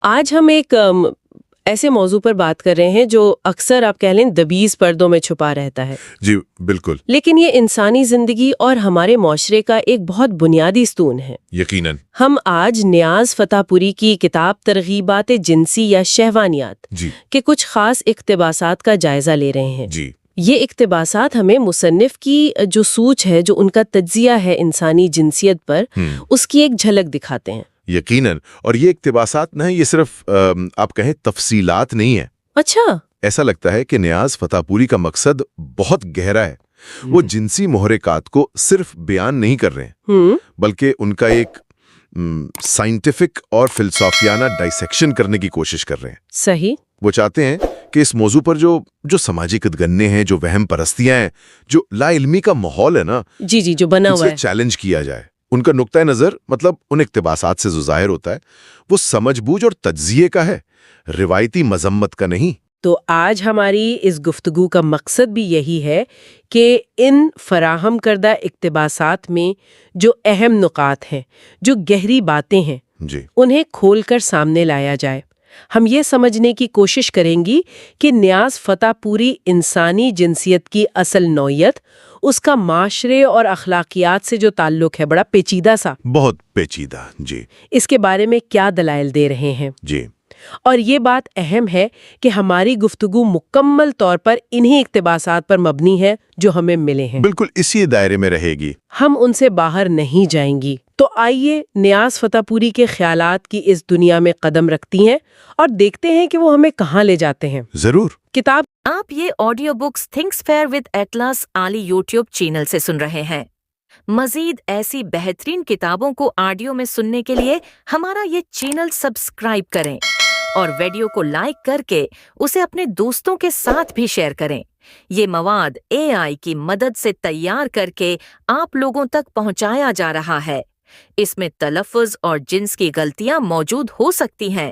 آج ہم ایک ایسے موضوع پر بات کر رہے ہیں جو اکثر آپ کہہ لیں دبیز پردوں میں چھپا رہتا ہے. جی بالکل. لیکن یہ انسانی زندگی اور ہمارے معاشرے کا ایک بہت بنیادی ستون ہے. یقیناً. ہم آج نیاز فتح پوری کی کتاب ترغیبات جنسی یا شہوانیات جی. کے کچھ خاص اقتباسات کا جائزہ لے رہے ہیں. جی. یہ اقتباسات ہمیں مصنف کی جو سوچ ہے، جو ان کا تجزیہ ہے انسانی جنسیت پر، اس کی ایک جھلک دکھاتے ہیں. یقیناً. اور یہ اقتباسات نہ یہ صرف آپ کہیں تفصیلات نہیں ہیں. اچھا. ایسا لگتا ہے کہ نیاز فتح پوری کا مقصد بہت گہرا ہے. وہ جنسی محرکات کو صرف بیان نہیں کر رہے ہیں بلکہ ان کا ایک سائنٹیفک اور فلسفیانہ ڈائسیکشن کرنے کی کوشش کر رہے ہیں. صحیح. وہ چاہتے ہیں کہ اس موضوع پر جو سماجی قدگنے ہیں، جو وہم پرستیاں ہیں، جو لا علمی کا ماحول ہے نا، جی جو بنا ہوا ہے، چیلنج کیا جائے. ان کا نقطہ نظر مطلب ان اقتباسات سے جو ظاہر ہوتا ہے وہ سمجھ بوجھ اور تجزیے کا ہے، روایتی مذمت کا نہیں. تو آج ہماری اس گفتگو کا مقصد بھی یہی ہے کہ ان فراہم کردہ اقتباسات میں جو اہم نکات ہیں، جو گہری باتیں ہیں، جی، انہیں کھول کر سامنے لایا جائے. ہم یہ سمجھنے کی کوشش کریں گی کہ نیاز فتح پوری انسانی جنسیت کی اصل نوعیت، اس کا معاشرے اور اخلاقیات سے جو تعلق ہے، بڑا پیچیدہ سا، بہت پیچیدہ. جی. اس کے بارے میں کیا دلائل دے رہے ہیں. جی. اور یہ بات اہم ہے کہ ہماری گفتگو مکمل طور پر انہی اقتباسات پر مبنی ہے جو ہمیں ملے ہیں. بالکل اسی دائرے میں رہے گی. ہم ان سے باہر نہیں جائیں گی. تو آئیے نیاز فتح پوری کے خیالات کی اس دنیا میں قدم رکھتی ہیں اور دیکھتے ہیں کہ وہ ہمیں کہاں لے جاتے ہیں. ضرور. کتاب آپ یہ audio books thanks fair with Atlas Ali YouTube channel سے سن رہے ہیں. مزید ایسی بہترین کتابوں کو آڈیو میں سننے کے لیے ہمارا یہ چینل سبسکرائب کریں اور ویڈیو کو لائک کر کے اسے اپنے دوستوں کے ساتھ بھی شیئر کریں. یہ مواد AI کی مدد سے تیار کر کے آپ لوگوں تک پہنچایا جا رہا ہے. اس میں تلفظ اور جنس کی غلطیاں موجود ہو سکتی ہیں.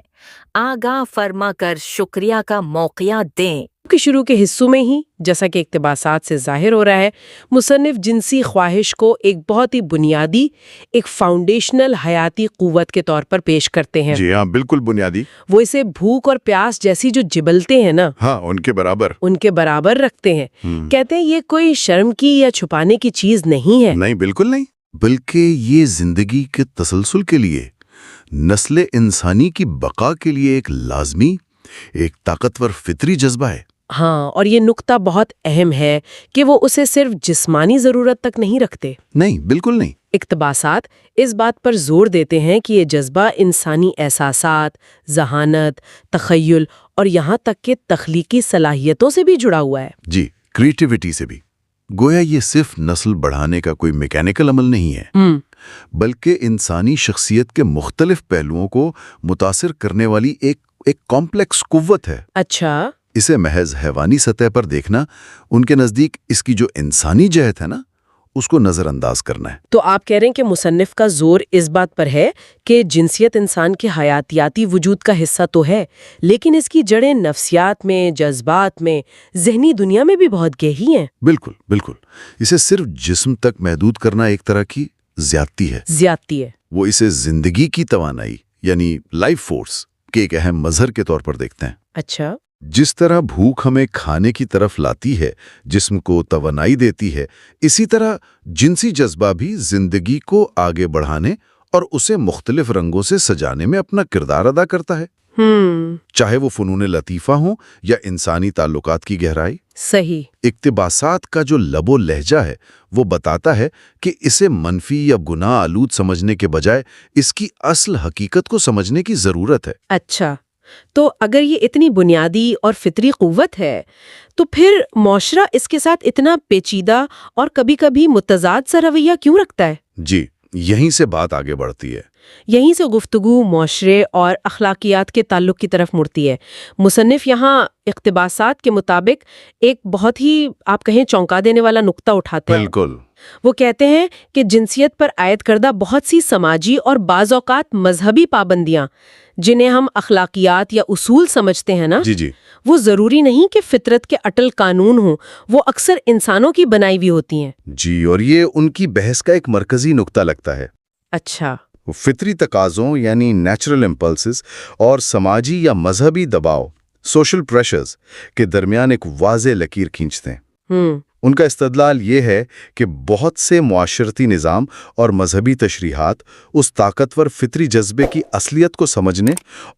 آگاہ فرما کر شکریہ کا موقع دیں. کے شروع کے حصوں میں ہی، جیسا کہ اقتباسات سے ظاہر ہو رہا ہے، مصنف جنسی خواہش کو ایک بہت ہی بنیادی، ایک فاؤنڈیشنل حیاتی قوت کے طور پر پیش کرتے ہیں. جی ہاں، بالکل بنیادی. وہ اسے بھوک اور پیاس جیسی جو جبلتے ہیں نا، ہاں، ان کے برابر رکھتے ہیں. کہتے ہیں یہ کوئی شرم کی یا چھپانے کی چیز نہیں ہے. نہیں، بالکل نہیں. بلکہ یہ زندگی کے تسلسل کے لیے، نسل انسانی کی بقا کے لیے ایک لازمی، ایک طاقتور فطری جذبہ ہے. ہاں، اور یہ نقطہ بہت اہم ہے کہ وہ اسے صرف جسمانی ضرورت تک نہیں رکھتے. نہیں، بالکل نہیں. اقتباسات اس بات پر زور دیتے ہیں کہ یہ جذبہ انسانی احساسات، ذہانت، تخیل اور یہاں تک کہ تخلیقی صلاحیتوں سے بھی جڑا ہوا ہے. جی، کریٹیوٹی سے بھی. گویا یہ صرف نسل بڑھانے کا کوئی میکینیکل عمل نہیں ہے، بلکہ انسانی شخصیت کے مختلف پہلوؤں کو متاثر کرنے والی ایک کمپلیکس قوت ہے. اچھا. اسے محض حیوانی سطح پر دیکھنا، ان کے نزدیک اس کی جو انسانی جہت ہے نا، اس کو نظر انداز کرنا ہے. تو آپ کہہ رہے ہیں کہ مصنف کا زور اس بات پر ہے کہ جنسیت انسان کے حیاتیاتی وجود کا حصہ تو ہے، لیکن اس کی جڑیں نفسیات میں، جذبات میں، ذہنی دنیا میں بھی بہت گہری ہیں. بالکل بالکل. اسے صرف جسم تک محدود کرنا ایک طرح کی زیادتی ہے. وہ اسے زندگی کی توانائی یعنی لائف فورس کے ایک اہم مظہر کے طور پر دیکھتے ہیں. اچھا. جس طرح بھوک ہمیں کھانے کی طرف لاتی ہے، جسم کو توانائی دیتی ہے، اسی طرح جنسی جذبہ بھی زندگی کو آگے بڑھانے اور اسے مختلف رنگوں سے سجانے میں اپنا کردار ادا کرتا ہے. چاہے وہ فنون لطیفہ ہوں یا انسانی تعلقات کی گہرائی. صحیح. اقتباسات کا جو لب و لہجہ ہے وہ بتاتا ہے کہ اسے منفی یا گناہ آلود سمجھنے کے بجائے اس کی اصل حقیقت کو سمجھنے کی ضرورت ہے. اچھا، تو اگر یہ اتنی بنیادی اور فطری قوت ہے تو پھر معاشرہ اس کے ساتھ اتنا پیچیدہ اور کبھی کبھی متضاد سا رویہ کیوں رکھتا ہے؟ جی، یہیں سے بات آگے بڑھتی ہے. یہیں سے گفتگو معاشرے اور اخلاقیات کے تعلق کی طرف مڑتی ہے. مصنف یہاں اقتباسات کے مطابق ایک بہت ہی آپ کہیں چونکا دینے والا نقطہ اٹھاتے ہیں. بالکل. وہ کہتے ہیں کہ جنسیت پر عائد کردہ بہت سی سماجی اور بعض اوقات مذہبی پابندیاں، جنہیں ہم اخلاقیات یا اصول سمجھتے ہیں نا، جی وہ ضروری نہیں کہ فطرت کے اٹل قانون ہوں، وہ اکثر انسانوں کی بنائی ہوئی ہوتی ہیں. جی، اور یہ ان کی بحث کا ایک مرکزی نقطہ لگتا ہے. اچھا. فطری تقاضوں یعنی نیچرل امپلسز اور سماجی یا مذہبی دباؤ سوشل پریشرز کے درمیان ایک واضح لکیر کھینچتے ہیں۔ ان کا استدلال یہ ہے کہ بہت سے معاشرتی نظام اور مذہبی تشریحات اس طاقتور فطری جذبے کی اصلیت کو سمجھنے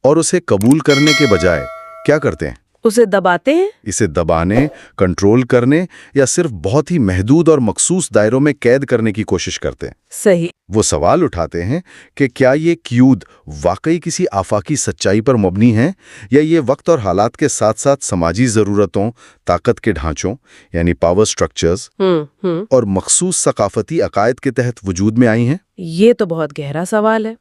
اور اسے قبول کرنے کے بجائے کیا کرتے ہیں؟ اسے دباتے ہیں؟ اسے دبانے، کنٹرول کرنے یا صرف بہت ہی محدود اور مخصوص دائروں میں قید کرنے کی کوشش کرتے ہیں۔ صحیح۔ وہ سوال اٹھاتے ہیں کہ کیا یہ قیود واقعی کسی آفاقی سچائی پر مبنی ہے یا یہ وقت اور حالات کے ساتھ ساتھ سماجی ضرورتوں، طاقت کے ڈھانچوں یعنی پاور سٹرکچرز اور مخصوص ثقافتی عقائد کے تحت وجود میں آئی ہیں؟ یہ تو بہت گہرا سوال ہے۔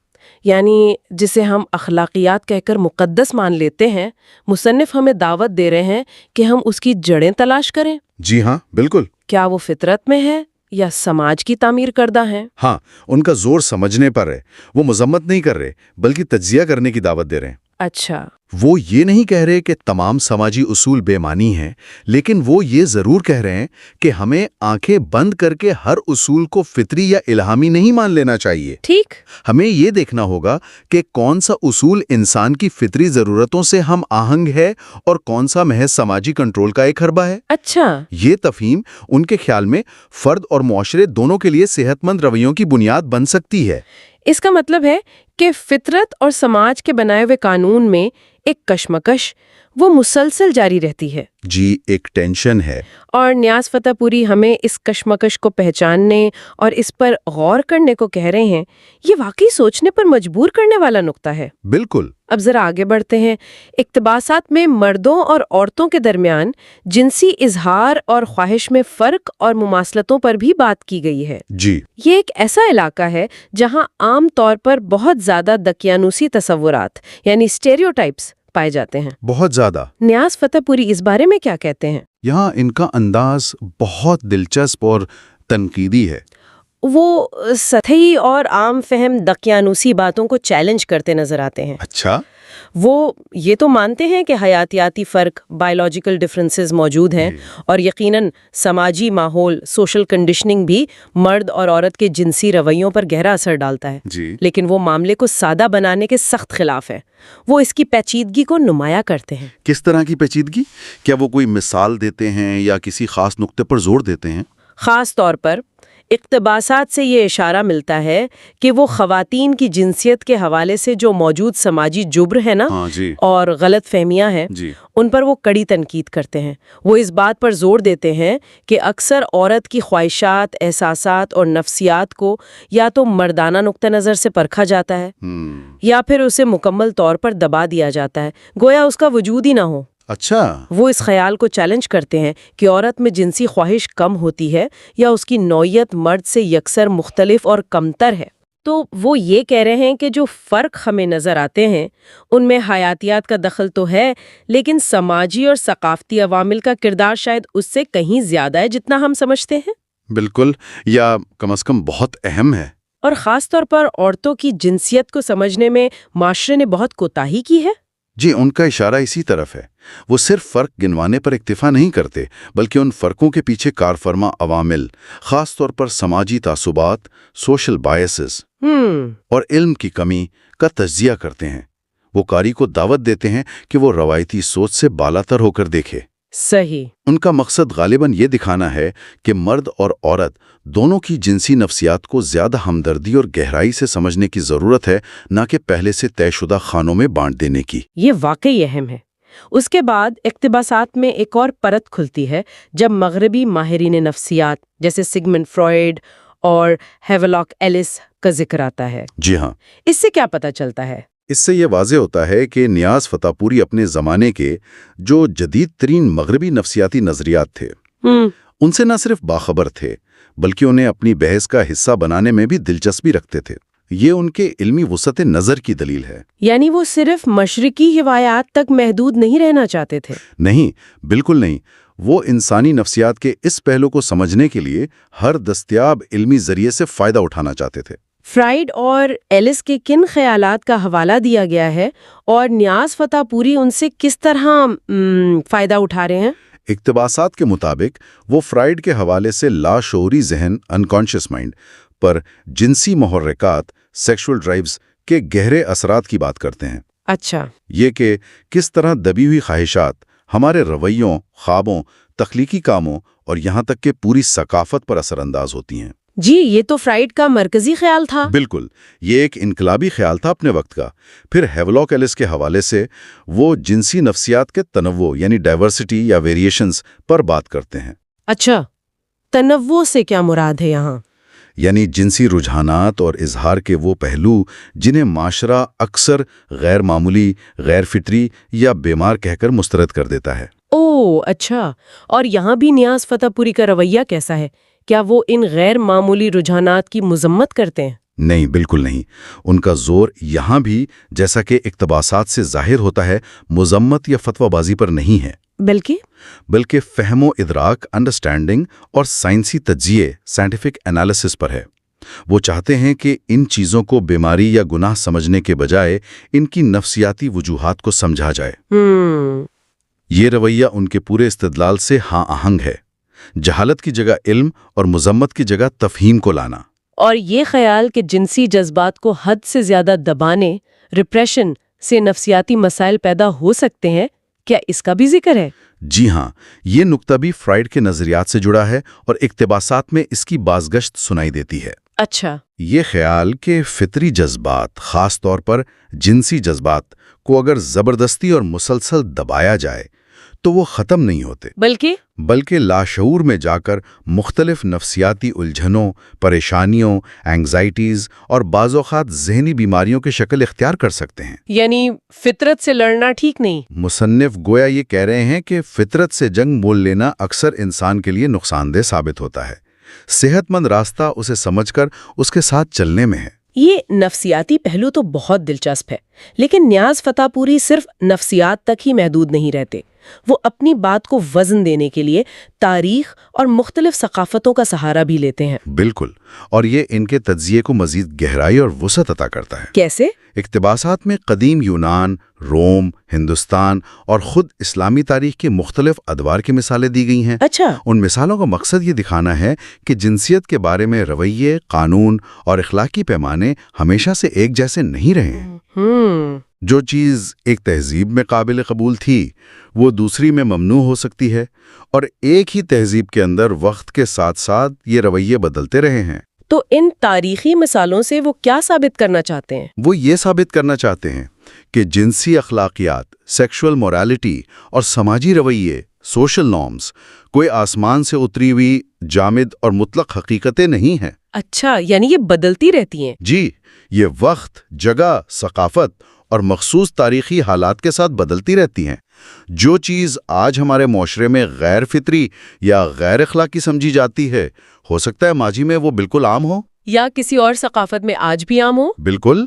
یعنی جسے ہم اخلاقیات کہہ کر مقدس مان لیتے ہیں، مصنف ہمیں دعوت دے رہے ہیں کہ ہم اس کی جڑیں تلاش کریں۔ جی ہاں، بالکل۔ کیا وہ فطرت میں ہے یا سماج کی تعمیر کردہ ہیں؟ ہاں، ان کا زور سمجھنے پر ہے۔ وہ مذمت نہیں کر رہے بلکہ تجزیہ کرنے کی دعوت دے رہے ہیں۔ اچھا۔ وہ یہ نہیں کہہ رہے کہ تمام سماجی اصول بے معنی ہیں، لیکن وہ یہ ضرور کہہ رہے ہیں کہ ہمیں آنکھیں بند کر کے ہر اصول کو فطری یا الہامی نہیں مان لینا چاہیے۔ ٹھیک۔ ہمیں یہ دیکھنا ہوگا کہ کون سا اصول انسان کی فطری ضرورتوں سے ہم آہنگ ہے اور کون سا محض سماجی کنٹرول کا ایک حربہ ہے۔ اچھا۔ یہ تفہیم ان کے خیال میں فرد اور معاشرے دونوں کے لیے صحت مند رویوں کی بنیاد بن سکتی ہے۔ اس کا مطلب ہے کہ فطرت اور سماج کے بنائے ہوئے قانون میں ایک کشمکش وہ مسلسل جاری رہتی ہے۔ جی، ایک ٹینشن ہے۔ اور نیاز فتح پوری ہمیں اس کشمکش کو پہچاننے اور اس پر غور کرنے کو کہہ رہے ہیں۔ یہ واقعی سوچنے پر مجبور کرنے والا نقطہ ہے۔ بالکل۔ اب ذرا آگے بڑھتے ہیں۔ اقتباسات میں مردوں اور عورتوں کے درمیان جنسی اظہار اور خواہش میں فرق اور مماثلتوں پر بھی بات کی گئی ہے۔ جی۔ یہ ایک ایسا علاقہ ہے جہاں عام طور پر بہت زیادہ دقیانوسی تصورات یعنی اسٹیریوٹائپس پائے جاتے ہیں۔ بہت زیادہ۔ نیاز فتح پوری اس بارے میں کیا کہتے ہیں؟ یہاں ان کا انداز بہت دلچسپ اور تنقیدی ہے۔ وہ سطحی اور عام فہم دقیانوسی باتوں کو چیلنج کرتے نظر آتے ہیں۔ اچھا۔ وہ یہ تو مانتے ہیں کہ حیاتیاتی فرق بائیولوجیکل ڈفرینسز موجود ہیں اور یقیناً سماجی ماحول سوشل کنڈیشننگ بھی مرد اور عورت کے جنسی رویوں پر گہرا اثر ڈالتا ہے۔ جی۔ لیکن وہ معاملے کو سادہ بنانے کے سخت خلاف ہے۔ وہ اس کی پیچیدگی کو نمایاں کرتے ہیں۔ کس طرح کی پیچیدگی؟ کیا وہ کوئی مثال دیتے ہیں یا کسی خاص نقطے پر زور دیتے ہیں؟ خاص طور پر اقتباسات سے یہ اشارہ ملتا ہے کہ وہ خواتین کی جنسیت کے حوالے سے جو موجود سماجی جبر ہے نا جی۔ اور غلط فہمیاں ہیں جی۔ ان پر وہ کڑی تنقید کرتے ہیں۔ وہ اس بات پر زور دیتے ہیں کہ اکثر عورت کی خواہشات، احساسات اور نفسیات کو یا تو مردانہ نقطہ نظر سے پرکھا جاتا ہے یا پھر اسے مکمل طور پر دبا دیا جاتا ہے، گویا اس کا وجود ہی نہ ہو۔ اچھا۔ وہ اس خیال کو چیلنج کرتے ہیں کہ عورت میں جنسی خواہش کم ہوتی ہے یا اس کی نوعیت مرد سے یکسر مختلف اور کمتر ہے۔ تو وہ یہ کہہ رہے ہیں کہ جو فرق ہمیں نظر آتے ہیں ان میں حیاتیات کا دخل تو ہے، لیکن سماجی اور ثقافتی عوامل کا کردار شاید اس سے کہیں زیادہ ہے جتنا ہم سمجھتے ہیں۔ بالکل، یا کم از کم بہت اہم ہے۔ اور خاص طور پر عورتوں کی جنسیت کو سمجھنے میں معاشرے نے بہت کوتاہی کی ہے۔ جی، ان کا اشارہ اسی طرف ہے۔ وہ صرف فرق گنوانے پر اکتفا نہیں کرتے بلکہ ان فرقوں کے پیچھے کارفرما عوامل، خاص طور پر سماجی تعصبات، سوشل بائسز اور علم کی کمی کا تجزیہ کرتے ہیں۔ وہ قاری کو دعوت دیتے ہیں کہ وہ روایتی سوچ سے بالاتر ہو کر دیکھے۔ صحیح۔ ان کا مقصد غالباً یہ دکھانا ہے کہ مرد اور عورت دونوں کی جنسی نفسیات کو زیادہ ہمدردی اور گہرائی سے سمجھنے کی ضرورت ہے، نہ کہ پہلے سے طے شدہ خانوں میں بانٹ دینے کی۔ یہ واقعی اہم ہے۔ اس کے بعد اقتباسات میں ایک اور پرت کھلتی ہے جب مغربی ماہرین نفسیات جیسے سگمنڈ فرائیڈ اور ہیولاک ایلس کا ذکر آتا ہے۔ جی ہاں۔ اس سے کیا پتہ چلتا ہے؟ اس سے یہ واضح ہوتا ہے کہ نیاز فتح پوری اپنے زمانے کے جو جدید ترین مغربی نفسیاتی نظریات تھے ان سے نہ صرف باخبر تھے بلکہ انہیں اپنی بحث کا حصہ بنانے میں بھی دلچسپی رکھتے تھے۔ یہ ان کے علمی وسعت نظر کی دلیل ہے۔ یعنی وہ صرف مشرقی روایات تک محدود نہیں رہنا چاہتے تھے۔ نہیں، بالکل نہیں۔ وہ انسانی نفسیات کے اس پہلو کو سمجھنے کے لیے ہر دستیاب علمی ذریعے سے فائدہ اٹھانا چاہتے تھے۔ فرائیڈ اور ایلس کے کن خیالات کا حوالہ دیا گیا ہے اور نیاز فتح پوری ان سے کس طرح فائدہ اٹھا رہے ہیں؟ اقتباسات کے مطابق وہ فرائیڈ کے حوالے سے لاشعوری ذہن انکانشیس مائنڈ پر جنسی محرکات سیکشول ڈرائیوز کے گہرے اثرات کی بات کرتے ہیں۔ اچھا، یہ کہ کس طرح دبی ہوئی خواہشات ہمارے رویوں، خوابوں، تخلیقی کاموں اور یہاں تک کہ پوری ثقافت پر اثر انداز ہوتی ہیں۔ جی یہ تو فرائیڈ کا مرکزی خیال تھا۔ بالکل، یہ ایک انقلابی خیال تھا اپنے وقت کا۔ پھر ہیولاک ایلس کے حوالے سے وہ جنسی نفسیات کے تنوع یعنی ڈائیورسٹی یا ویریشنز پر بات کرتے ہیں۔ اچھا، تنوع سے کیا مراد ہے یہاں؟ یعنی جنسی رجحانات اور اظہار کے وہ پہلو جنہیں معاشرہ اکثر غیر معمولی، غیر فطری یا بیمار کہہ کر مسترد کر دیتا ہے۔ اوہ اچھا، اور یہاں بھی نیاز فتح پوری کا رویہ کیسا ہے؟ کیا وہ ان غیر معمولی رجحانات کی مذمت کرتے ہیں؟ نہیں، بالکل نہیں۔ ان کا زور یہاں بھی، جیسا کہ اقتباسات سے ظاہر ہوتا ہے، مذمت یا فتویٰ بازی پر نہیں ہے، بلکہ فہم و ادراک، انڈرسٹینڈنگ اور سائنسی تجزیے، سائنٹیفک انالیسس پر ہے۔ وہ چاہتے ہیں کہ ان چیزوں کو بیماری یا گناہ سمجھنے کے بجائے ان کی نفسیاتی وجوہات کو سمجھا جائے۔ یہ رویہ ان کے پورے استدلال سے ہاں آہنگ ہے، جہالت کی جگہ علم اور مذمت کی جگہ تفہیم کو لانا۔ اور یہ خیال کہ جنسی جذبات کو حد سے زیادہ دبانے، ریپریشن سے نفسیاتی مسائل پیدا ہو سکتے ہیں، کیا اس کا بھی ذکر ہے؟ جی ہاں، یہ نقطہ بھی فرائیڈ کے نظریات سے جڑا ہے اور اقتباسات میں اس کی بازگشت سنائی دیتی ہے۔ اچھا، یہ خیال کہ فطری جذبات، خاص طور پر جنسی جذبات کو اگر زبردستی اور مسلسل دبایا جائے تو وہ ختم نہیں ہوتے، بلکہ لاشعور میں جا کر مختلف نفسیاتی الجھنوں، پریشانیوں، اینگزائٹیز اور بعض اوقات ذہنی بیماریوں کی شکل اختیار کر سکتے ہیں۔ یعنی فطرت سے لڑنا ٹھیک نہیں؟ مصنف گویا یہ کہہ رہے ہیں کہ فطرت سے جنگ مول لینا اکثر انسان کے لیے نقصان دہ ثابت ہوتا ہے۔ صحت مند راستہ اسے سمجھ کر اس کے ساتھ چلنے میں ہے۔ یہ نفسیاتی پہلو تو بہت دلچسپ ہے، لیکن نیاز فتح پوری صرف نفسیات تک ہی محدود نہیں رہتے۔ وہ اپنی بات کو وزن دینے کے لیے تاریخ اور مختلف ثقافتوں کا سہارا بھی لیتے ہیں۔ بالکل، اور یہ ان کے تجزیے کو مزید گہرائی اور وسعت عطا کرتا ہے۔ کیسے؟ اقتباسات میں قدیم یونان، روم، ہندوستان اور خود اسلامی تاریخ کی مختلف ادوار کی مثالیں دی گئی ہیں۔ اچھا، ان مثالوں کا مقصد یہ دکھانا ہے کہ جنسیت کے بارے میں رویے، قانون اور اخلاقی پیمانے ہمیشہ سے ایک جیسے نہیں رہے ہیں۔ جو چیز ایک تہذیب میں قابل قبول تھی وہ دوسری میں ممنوع ہو سکتی ہے، اور ایک ہی تہذیب کے اندر وقت کے ساتھ ساتھ یہ رویے بدلتے رہے ہیں۔ تو ان تاریخی مثالوں سے وہ کیا ثابت کرنا چاہتے ہیں؟ وہ یہ ثابت کرنا چاہتے ہیں کہ جنسی اخلاقیات، سیکشول مورالٹی اور سماجی رویے، سوشل نارمز، کوئی آسمان سے اتری ہوئی جامد اور مطلق حقیقتیں نہیں ہیں۔ اچھا، یعنی یہ بدلتی رہتی ہیں؟ جی، یہ وقت، جگہ، ثقافت اور مخصوص تاریخی حالات کے ساتھ بدلتی رہتی ہیں۔ جو چیز آج ہمارے معاشرے میں غیر فطری یا غیر اخلاقی سمجھی جاتی ہے، ہو سکتا ہے ماضی میں وہ بالکل عام ہو، یا کسی اور ثقافت میں آج بھی عام ہو۔ بالکل۔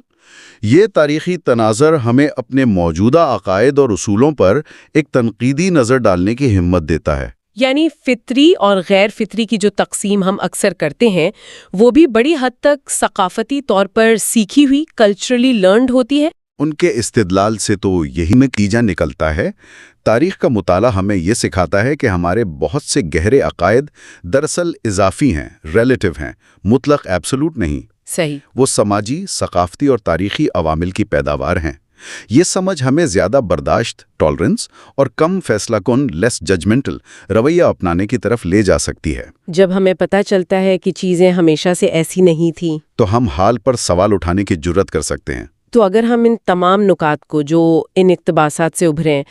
یہ تاریخی تناظر ہمیں اپنے موجودہ عقائد اور اصولوں پر ایک تنقیدی نظر ڈالنے کی ہمت دیتا ہے۔ یعنی فطری اور غیر فطری کی جو تقسیم ہم اکثر کرتے ہیں وہ بھی بڑی حد تک ثقافتی طور پر سیکھی ہوئی، کلچرلی لرنڈ ہوتی ہے۔ ان کے استدلال سے تو یہی نتیجہ نکلتا ہے۔ تاریخ کا مطالعہ ہمیں یہ سکھاتا ہے کہ ہمارے بہت سے گہرے عقائد دراصل اضافی ہیں، ریلیٹو ہیں، مطلق ایبسولوٹ نہیں۔ صحیح۔ وہ سماجی، ثقافتی اور تاریخی عوامل کی پیداوار ہیں۔ یہ سمجھ ہمیں زیادہ برداشت، ٹالرنس اور کم فیصلہ کن، لیس ججمنٹل رویہ اپنانے کی طرف لے جا سکتی ہے۔ جب ہمیں پتہ چلتا ہے کہ چیزیں ہمیشہ سے ایسی نہیں تھیں تو ہم حال پر سوال اٹھانے کی جرات کر سکتے ہیں۔ تو اگر ہم ان تمام نکات کو جو ان اقتباسات سے ابھریں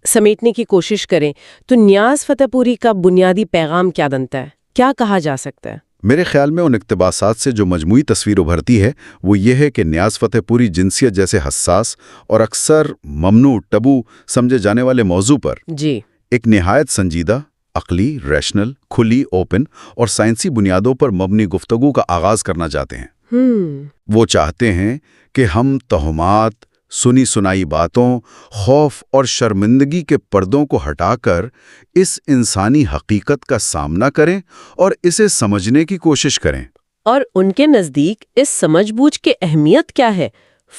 سمیٹنے کی کوشش کریں تو نیاز فتح پوری کا بنیادی پیغام کیا بنتا ہے؟ کیا کہا جا سکتا ہے؟ میرے خیال میں ان اقتباسات سے جو مجموعی تصویر ابھرتی ہے وہ یہ ہے کہ نیاز فتح پوری جنسیت جیسے حساس اور اکثر ممنوع، ٹبو سمجھے جانے والے موضوع پر جی ایک نہایت سنجیدہ، عقلی، ریشنل، کھلی، اوپن اور سائنسی بنیادوں پر مبنی گفتگو کا آغاز کرنا چاہتے ہیں۔ وہ چاہتے ہیں کہ ہم تہمات، سنی سنائی باتوں، خوف اور شرمندگی کے پردوں کو ہٹا کر اس انسانی حقیقت کا سامنا کریں اور اسے سمجھنے کی کوشش کریں۔ اور ان کے نزدیک اس سمجھ بوجھ کی اہمیت کیا ہے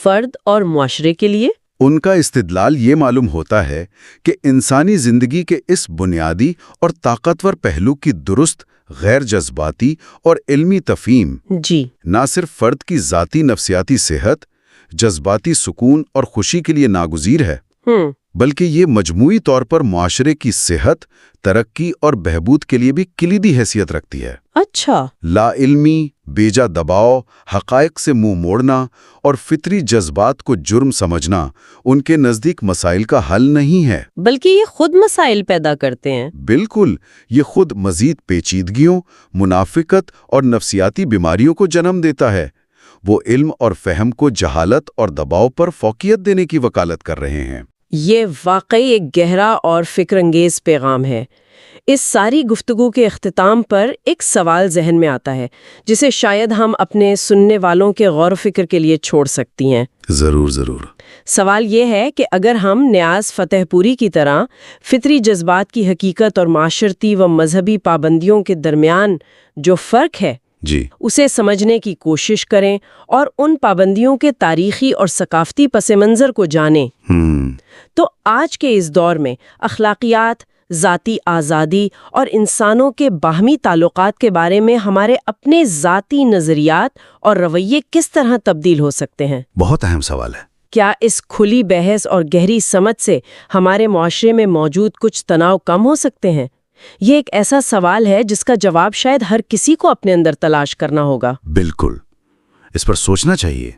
فرد اور معاشرے کے لیے؟ ان کا استدلال یہ معلوم ہوتا ہے کہ انسانی زندگی کے اس بنیادی اور طاقتور پہلو کی درست، غیر جذباتی اور علمی تفہیم جی نہ صرف فرد کی ذاتی نفسیاتی صحت، جذباتی سکون اور خوشی کے لیے ناگزیر ہے، بلکہ یہ مجموعی طور پر معاشرے کی صحت، ترقی اور بہبود کے لیے بھی کلیدی حیثیت رکھتی ہے۔ اچھا۔ لا علمی، بیجا دباؤ، حقائق سے منہ موڑنا اور فطری جذبات کو جرم سمجھنا ان کے نزدیک مسائل کا حل نہیں ہے، بلکہ یہ خود مسائل پیدا کرتے ہیں۔ بالکل، یہ خود مزید پیچیدگیوں، منافقت اور نفسیاتی بیماریوں کو جنم دیتا ہے۔ وہ علم اور فہم کو جہالت اور دباؤ پر فوقیت دینے کی وکالت کر رہے ہیں۔ یہ واقعی ایک گہرا اور فکر انگیز پیغام ہے۔ اس ساری گفتگو کے اختتام پر ایک سوال ذہن میں آتا ہے جسے شاید ہم اپنے سننے والوں کے غور و فکر کے لیے چھوڑ سکتی ہیں۔ ضرور۔ سوال یہ ہے کہ اگر ہم نیاز فتح پوری کی طرح فطری جذبات کی حقیقت اور معاشرتی و مذہبی پابندیوں کے درمیان جو فرق ہے جی، اسے سمجھنے کی کوشش کریں اور ان پابندیوں کے تاریخی اور ثقافتی پس منظر کو جانیں، تو آج کے اس دور میں اخلاقیات، ذاتی آزادی اور انسانوں کے باہمی تعلقات کے بارے میں ہمارے اپنے ذاتی نظریات اور رویے کس طرح تبدیل ہو سکتے ہیں؟ بہت اہم سوال ہے۔ کیا اس کھلی بحث اور گہری سمجھ سے ہمارے معاشرے میں موجود کچھ تناؤ کم ہو سکتے ہیں؟ یہ ایک ایسا سوال ہے جس کا جواب شاید ہر کسی کو اپنے اندر تلاش کرنا ہوگا۔ بالکل، اس پر سوچنا چاہیے۔